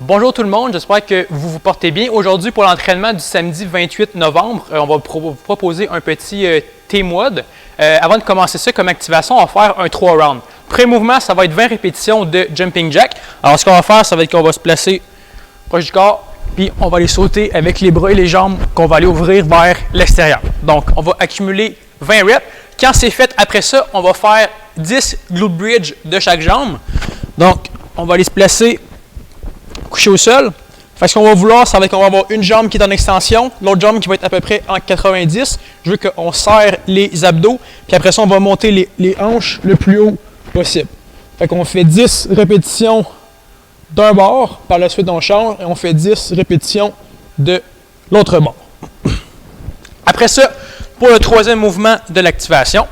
Bonjour tout le monde, j'espère que vous vous portez bien. Aujourd'hui, pour l'entraînement du samedi 28 novembre, on va vous proposer un petit T-Mod. Avant de commencer ça comme activation, on va faire un 3 rounds. Premier mouvement, ça va être 20 répétitions de jumping jack. Alors, ce qu'on va faire, ça va être qu'on va se placer proche du corps, puis on va aller sauter avec les bras et les jambes qu'on va aller ouvrir vers l'extérieur. Donc, on va accumuler 20 reps. Quand c'est fait, après ça, on va faire 10 glute bridge de chaque jambe. Donc, on va aller se placer couché au sol. Fait ce qu'on va vouloir, ça va être qu'on va avoir une jambe qui est en extension, l'autre jambe qui va être à peu près en 90. Je veux qu'on serre les abdos, puis après ça, on va monter les hanches le plus haut possible. Fait qu'on fait 10 répétitions d'un bord, par la suite on change et on fait 10 répétitions de l'autre bord. Après ça, pour le troisième mouvement de l'activation,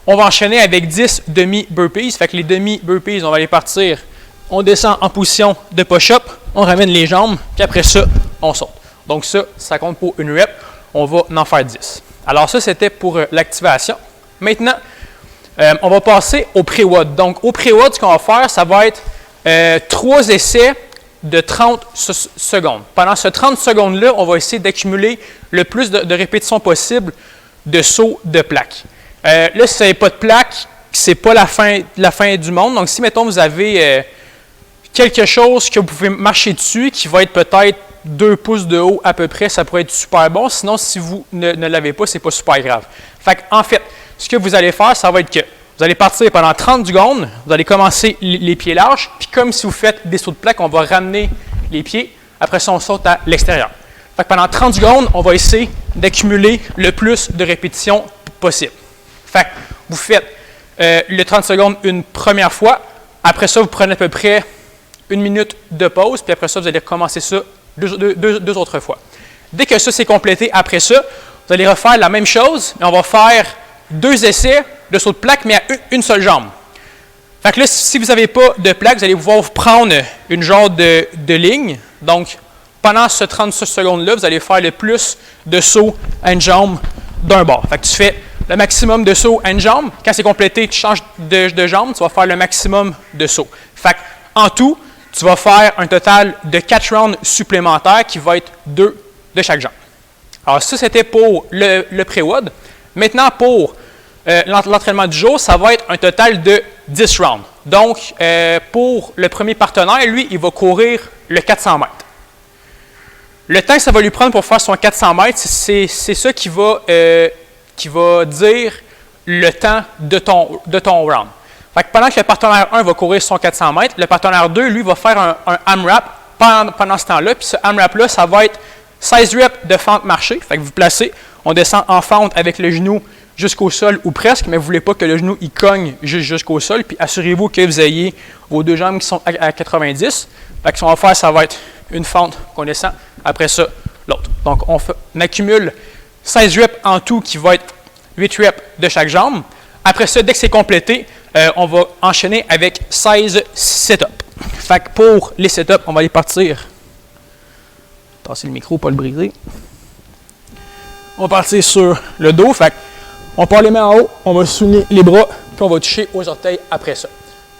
on va enchaîner avec 10 demi-burpees. Fait que les demi-burpees, on va les partir. On descend en position de push-up, on ramène les jambes, puis après ça, on saute. Donc ça compte pour une rep. On va en faire 10. Alors ça, c'était pour l'activation. Maintenant, on va passer au pré-WOD. Donc au pré-WOD, ce qu'on va faire, ça va être 3 essais de 30 secondes. Pendant ce 30 secondes-là, on va essayer d'accumuler le plus de répétitions possible de sauts de plaque. Là, si vous n'avez pas de plaque, c'est pas la fin du monde. Donc si, mettons, vous avez quelque chose que vous pouvez marcher dessus, qui va être peut-être 2 pouces de haut à peu près, ça pourrait être super bon. Sinon, si vous ne l'avez pas, c'est pas super grave. Fait en fait, ce que vous allez faire, ça va être que vous allez partir pendant 30 secondes, vous allez commencer les pieds larges, puis comme si vous faites des sauts de plaque, on va ramener les pieds, après ça, on saute à l'extérieur. Fait que pendant 30 secondes, on va essayer d'accumuler le plus de répétitions possible. Fait que vous faites le 30 secondes une première fois, après ça, vous prenez à peu près 1 minute de pause, puis après ça, vous allez recommencer ça deux autres fois. Dès que ça c'est complété, après ça, vous allez refaire la même chose, mais on va faire 2 essais de saut de plaque, mais à une seule jambe. Fait que là, si vous n'avez pas de plaque, vous allez pouvoir vous prendre une genre de ligne. Donc, pendant ce 30 secondes-là, vous allez faire le plus de sauts à une jambe d'un bord. Fait que tu fais le maximum de sauts à une jambe. Quand c'est complété, tu changes de jambe, tu vas faire le maximum de sauts. Fait que, en tout, tu vas faire un total de 4 rounds supplémentaires qui va être 2 de chaque jambe. Alors ça, c'était pour le pré-WOD. Maintenant, pour l'entraînement du jour, ça va être un total de 10 rounds. Donc, pour le premier partenaire, lui, il va courir le 400 mètres. Le temps que ça va lui prendre pour faire son 400 mètres, c'est ça qui va dire le temps de ton round. Fait que pendant que le partenaire 1 va courir son 400 mètres, le partenaire 2, lui, va faire un AMRAP pendant ce temps-là. Puis ce AMRAP-là, ça va être 16 reps de fente marchée. Fait que vous placez, on descend en fente avec le genou jusqu'au sol ou presque, mais vous ne voulez pas que le genou il cogne jusqu'au sol. Puis assurez-vous que vous ayez vos 2 jambes qui sont à 90. Fait que ce qu'on va faire, ça va être une fente qu'on descend, après ça, l'autre. Donc on accumule 16 reps en tout qui va être 8 reps de chaque jambe. Après ça, dès que c'est complété, on va enchaîner avec 16 setups. Fait que pour les setups, on va aller partir. Tasser le micro, pas le briser. On va partir sur le dos. Fait on part les mains en haut, on va souligner les bras, puis on va toucher aux orteils après ça.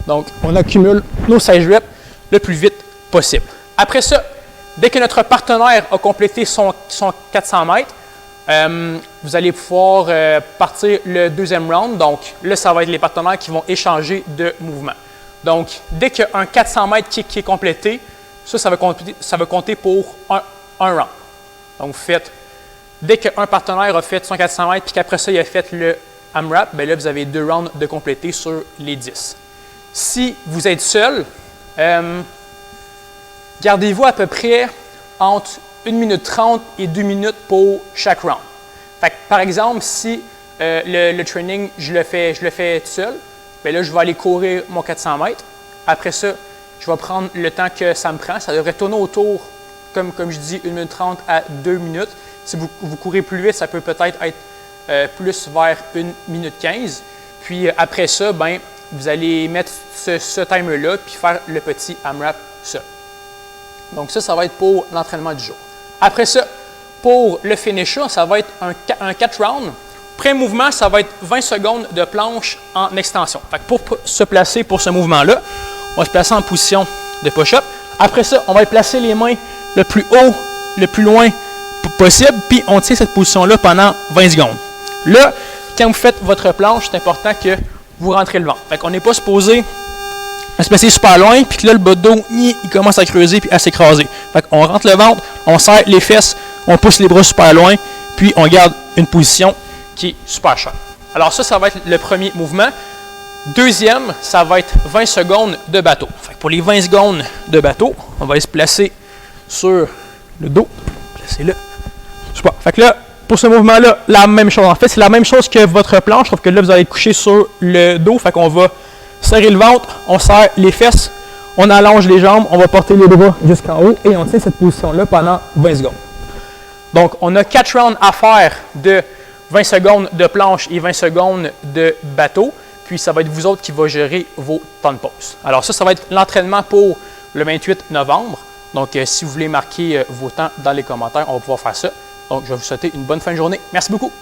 Donc, on accumule nos 16 reps le plus vite possible. Après ça, dès que notre partenaire a complété son 400 mètres, vous allez pouvoir partir le deuxième round. Donc là, ça va être les partenaires qui vont échanger de mouvement. Donc, dès qu'il y a un 400 mètres qui est complété, ça va compter pour un round. Donc, vous faites, dès qu'un partenaire a fait son 400 mètres, puis qu'après ça, il a fait le AMRAP, bien là, vous avez 2 rounds de compléter sur les 10. Si vous êtes seul, gardez-vous à peu près entre 1 minute 30 et 2 minutes pour chaque round. Fait que, par exemple, si le training, je le fais tout seul, bien là, je vais aller courir mon 400 mètres. Après ça, je vais prendre le temps que ça me prend. Ça devrait tourner autour, comme je dis, 1 minute 30 à 2 minutes. Si vous courez plus vite, ça peut peut-être être plus vers 1 minute 15. Puis après ça, ben, vous allez mettre ce timer-là puis faire le petit AMRAP seul. Donc ça va être pour l'entraînement du jour. Après ça, pour le finisher, ça va être un 4 rounds. Premier mouvement, ça va être 20 secondes de planche en extension. Fait que pour se placer pour ce mouvement-là, on va se placer en position de push-up. Après ça, on va placer les mains le plus haut, le plus loin possible, puis on tient cette position-là pendant 20 secondes. Là, quand vous faites votre planche, c'est important que vous rentrez le ventre. Fait qu'on n'est pas supposé se placer super loin, puis que là, le bas de dos, il commence à creuser puis à s'écraser. Fait qu'on rentre le ventre, on serre les fesses, on pousse les bras super loin, puis on garde une position qui est super sharp. Alors ça va être le premier mouvement. Deuxième, ça va être 20 secondes de bateau. Fait que pour les 20 secondes de bateau, on va se placer sur le dos. Placez-le. Super. Fait que là, pour ce mouvement-là, la même chose. En fait, c'est la même chose que votre planche, sauf que là, vous allez être couché sur le dos. Fait qu'on va serrer le ventre, on serre les fesses, on allonge les jambes, on va porter les bras jusqu'en haut et on tient cette position-là pendant 20 secondes. Donc, on a 4 rounds à faire de 20 secondes de planche et 20 secondes de bateau. Puis, ça va être vous autres qui va gérer vos temps de pause. Alors ça va être l'entraînement pour le 28 novembre. Donc, si vous voulez marquer vos temps dans les commentaires, on va pouvoir faire ça. Donc, je vais vous souhaiter une bonne fin de journée. Merci beaucoup.